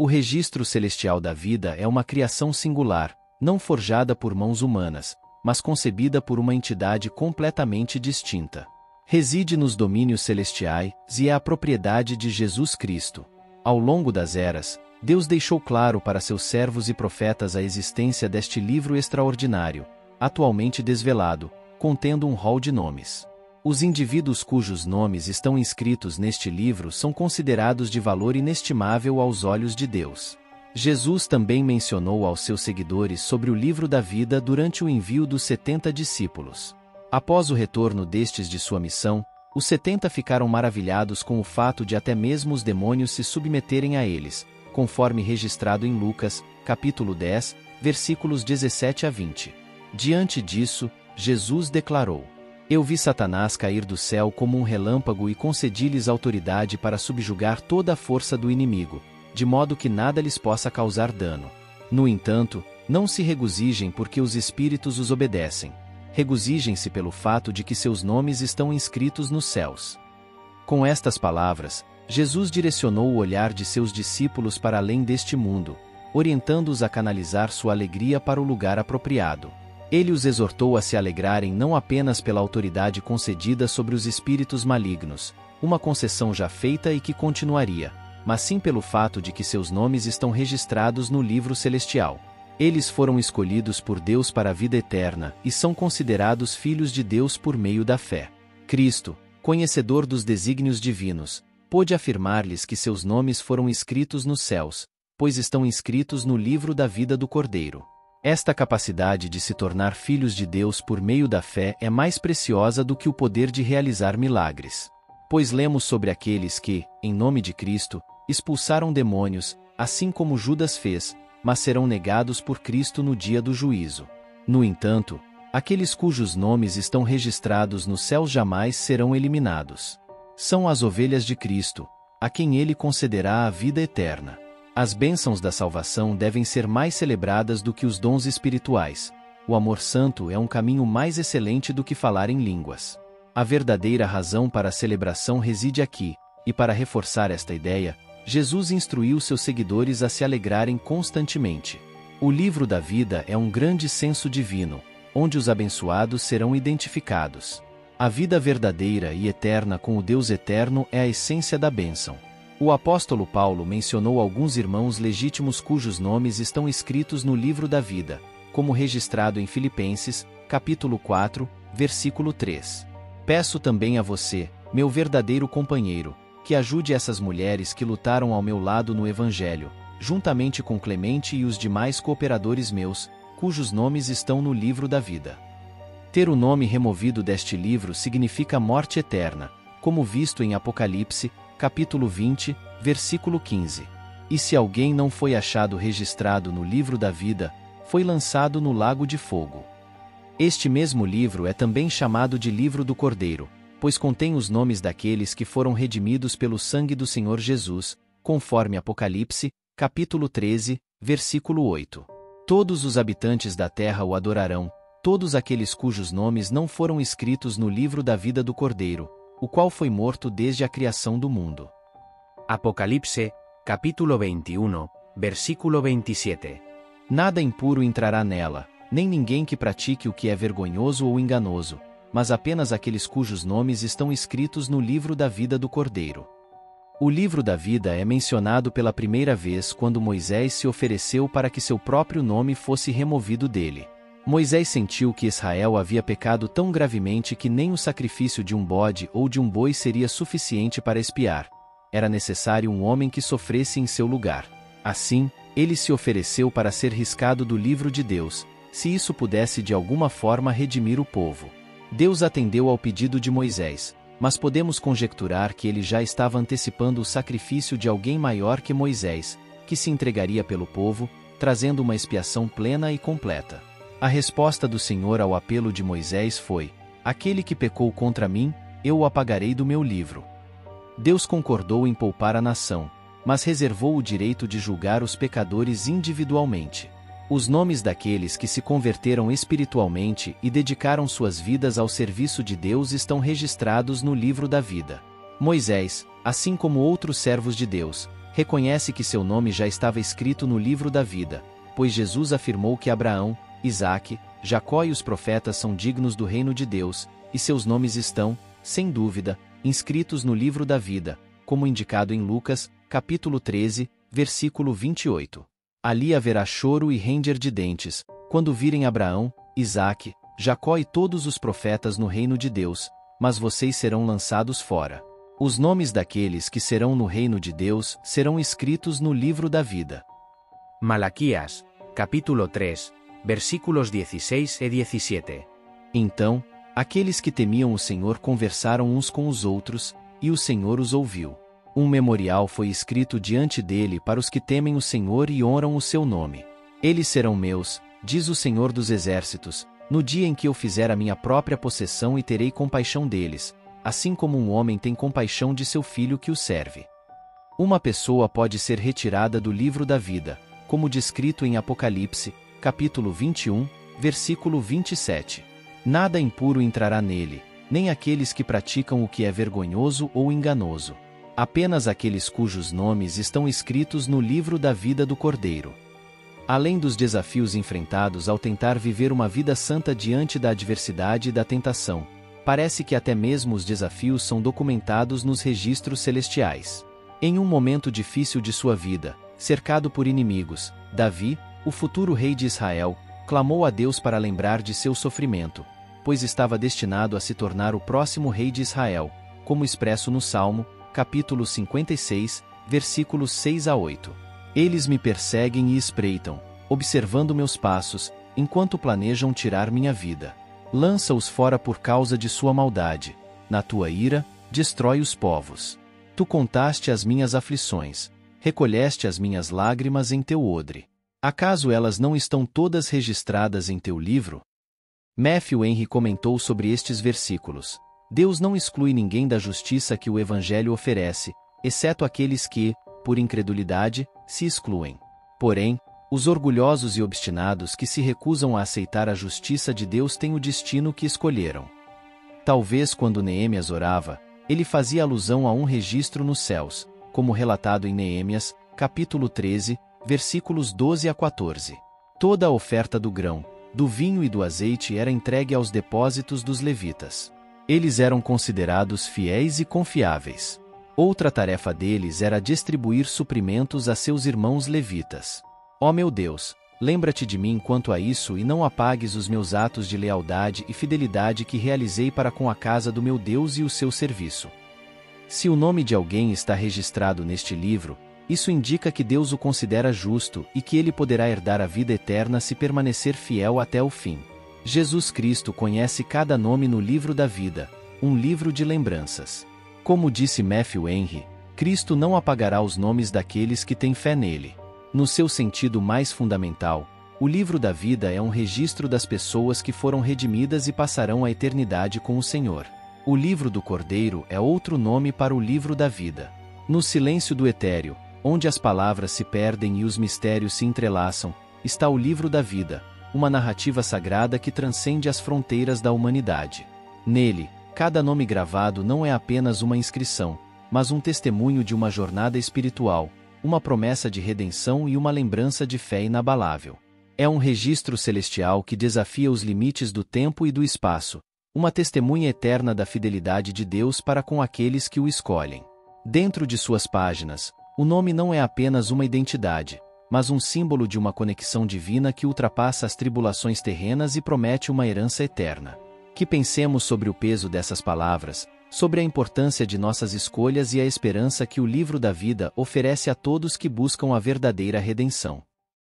O registro celestial da vida é uma criação singular, não forjada por mãos humanas, mas concebida por uma entidade completamente distinta. Reside nos domínios celestiais e é a propriedade de Jesus Cristo. Ao longo das eras, Deus deixou claro para seus servos e profetas a existência deste livro extraordinário, atualmente desvelado, contendo um rol de nomes. Os indivíduos cujos nomes estão inscritos neste livro são considerados de valor inestimável aos olhos de Deus. Jesus também mencionou aos seus seguidores sobre o livro da vida durante o envio dos 70 discípulos. Após o retorno destes de sua missão, os 70 ficaram maravilhados com o fato de até mesmo os demônios se submeterem a eles, conforme registrado em Lucas, capítulo 10, versículos 17 a 20. Diante disso, Jesus declarou: Eu vi Satanás cair do céu como um relâmpago e concedi-lhes autoridade para subjugar toda a força do inimigo, de modo que nada lhes possa causar dano. No entanto, não se regozijem porque os espíritos os obedecem. Regozijem-se pelo fato de que seus nomes estão inscritos nos céus. Com estas palavras, Jesus direcionou o olhar de seus discípulos para além deste mundo, orientando-os a canalizar sua alegria para o lugar apropriado. Ele os exortou a se alegrarem não apenas pela autoridade concedida sobre os espíritos malignos, uma concessão já feita e que continuaria, mas sim pelo fato de que seus nomes estão registrados no livro celestial. Eles foram escolhidos por Deus para a vida eterna e são considerados filhos de Deus por meio da fé. Cristo, conhecedor dos desígnios divinos, pôde afirmar-lhes que seus nomes foram escritos nos céus, pois estão inscritos no livro da vida do Cordeiro. Esta capacidade de se tornar filhos de Deus por meio da fé é mais preciosa do que o poder de realizar milagres. Pois lemos sobre aqueles que, em nome de Cristo, expulsaram demônios, assim como Judas fez, mas serão negados por Cristo no dia do juízo. No entanto, aqueles cujos nomes estão registrados nos céus jamais serão eliminados. São as ovelhas de Cristo, a quem ele concederá a vida eterna. As bênçãos da salvação devem ser mais celebradas do que os dons espirituais. O amor santo é um caminho mais excelente do que falar em línguas. A verdadeira razão para a celebração reside aqui, e para reforçar esta ideia, Jesus instruiu seus seguidores a se alegrarem constantemente. O livro da vida é um grande censo divino, onde os abençoados serão identificados. A vida verdadeira e eterna com o Deus eterno é a essência da bênção. O apóstolo Paulo mencionou alguns irmãos legítimos cujos nomes estão escritos no livro da vida, como registrado em Filipenses, capítulo 4, versículo 3. Peço também a você, meu verdadeiro companheiro, que ajude essas mulheres que lutaram ao meu lado no Evangelho, juntamente com Clemente e os demais cooperadores meus, cujos nomes estão no livro da vida. Ter o nome removido deste livro significa morte eterna, como visto em Apocalipse, capítulo 20, versículo 15. E se alguém não foi achado registrado no livro da vida, foi lançado no lago de fogo. Este mesmo livro é também chamado de livro do Cordeiro, pois contém os nomes daqueles que foram redimidos pelo sangue do Senhor Jesus, conforme Apocalipse, capítulo 13, versículo 8. Todos os habitantes da terra o adorarão, todos aqueles cujos nomes não foram escritos no livro da vida do Cordeiro, o qual foi morto desde a criação do mundo. Apocalipse, capítulo 21, versículo 27. Nada impuro entrará nela, nem ninguém que pratique o que é vergonhoso ou enganoso, mas apenas aqueles cujos nomes estão escritos no livro da vida do Cordeiro. O livro da vida é mencionado pela primeira vez quando Moisés se ofereceu para que seu próprio nome fosse removido dele. Moisés sentiu que Israel havia pecado tão gravemente que nem o sacrifício de um bode ou de um boi seria suficiente para expiar. Era necessário um homem que sofresse em seu lugar. Assim, ele se ofereceu para ser riscado do livro de Deus, se isso pudesse de alguma forma redimir o povo. Deus atendeu ao pedido de Moisés, mas podemos conjecturar que ele já estava antecipando o sacrifício de alguém maior que Moisés, que se entregaria pelo povo, trazendo uma expiação plena e completa. A resposta do Senhor ao apelo de Moisés foi: aquele que pecou contra mim, eu o apagarei do meu livro. Deus concordou em poupar a nação, mas reservou o direito de julgar os pecadores individualmente. Os nomes daqueles que se converteram espiritualmente e dedicaram suas vidas ao serviço de Deus estão registrados no livro da vida. Moisés, assim como outros servos de Deus, Reconhece que seu nome já estava escrito no livro da vida, pois Jesus afirmou que Abraão, Isaque, Jacó e os profetas são dignos do reino de Deus, e seus nomes estão, sem dúvida, inscritos no livro da vida, como indicado em Lucas, capítulo 13, versículo 28. Ali haverá choro e ranger de dentes, quando virem Abraão, Isaque, Jacó e todos os profetas no reino de Deus, mas vocês serão lançados fora. Os nomes daqueles que serão no reino de Deus serão escritos no livro da vida. Malaquías, capítulo 3, versículos 16 e 17. Então, aqueles que temiam o Senhor conversaram uns com os outros, e o Senhor os ouviu. Um memorial foi escrito diante dele para os que temem o Senhor e honram o seu nome. Eles serão meus, diz o Senhor dos Exércitos, no dia em que eu fizer a minha própria possessão e terei compaixão deles, assim como um homem tem compaixão de seu filho que o serve. Uma pessoa pode ser retirada do livro da vida, como descrito em Apocalipse, capítulo 21, versículo 27. Nada impuro entrará nele, nem aqueles que praticam o que é vergonhoso ou enganoso. Apenas aqueles cujos nomes estão escritos no livro da vida do Cordeiro. Além dos desafios enfrentados ao tentar viver uma vida santa diante da adversidade e da tentação, parece que até mesmo os desafios são documentados nos registros celestiais. Em um momento difícil de sua vida, cercado por inimigos, Davi, o futuro rei de Israel, clamou a Deus para lembrar de seu sofrimento, pois estava destinado a se tornar o próximo rei de Israel, como expresso no Salmo, capítulo 56, versículos 6 a 8. Eles me perseguem e espreitam, observando meus passos, enquanto planejam tirar minha vida. Lança-os fora por causa de sua maldade. Na tua ira, destrói os povos. Tu contaste as minhas aflições, recolheste as minhas lágrimas em teu odre. Acaso elas não estão todas registradas em teu livro? Matthew Henry comentou sobre estes versículos. Deus não exclui ninguém da justiça que o Evangelho oferece, exceto aqueles que, por incredulidade, se excluem. Porém, os orgulhosos e obstinados que se recusam a aceitar a justiça de Deus têm o destino que escolheram. Talvez quando Neemias orava, ele fazia alusão a um registro nos céus, como relatado em Neemias, capítulo 13, versículos 12 a 14. Toda a oferta do grão, do vinho e do azeite era entregue aos depósitos dos levitas. Eles eram considerados fiéis e confiáveis. Outra tarefa deles era distribuir suprimentos a seus irmãos levitas. Ó meu Deus, lembra-te de mim quanto a isso e não apagues os meus atos de lealdade e fidelidade que realizei para com a casa do meu Deus e o seu serviço. Se o nome de alguém está registrado neste livro, isso indica que Deus o considera justo e que ele poderá herdar a vida eterna se permanecer fiel até o fim. Jesus Cristo conhece cada nome no livro da vida, um livro de lembranças. Como disse Matthew Henry, Cristo não apagará os nomes daqueles que têm fé nele. No seu sentido mais fundamental, o livro da vida é um registro das pessoas que foram redimidas e passarão a eternidade com o Senhor. O livro do Cordeiro é outro nome para o livro da vida. No silêncio do etéreo, onde as palavras se perdem e os mistérios se entrelaçam, está o livro da vida, uma narrativa sagrada que transcende as fronteiras da humanidade. Nele, cada nome gravado não é apenas uma inscrição, mas um testemunho de uma jornada espiritual, uma promessa de redenção e uma lembrança de fé inabalável. É um registro celestial que desafia os limites do tempo e do espaço, uma testemunha eterna da fidelidade de Deus para com aqueles que o escolhem. Dentro de suas páginas, o nome não é apenas uma identidade, mas um símbolo de uma conexão divina que ultrapassa as tribulações terrenas e promete uma herança eterna. Que pensemos sobre o peso dessas palavras, sobre a importância de nossas escolhas e a esperança que o livro da vida oferece a todos que buscam a verdadeira redenção.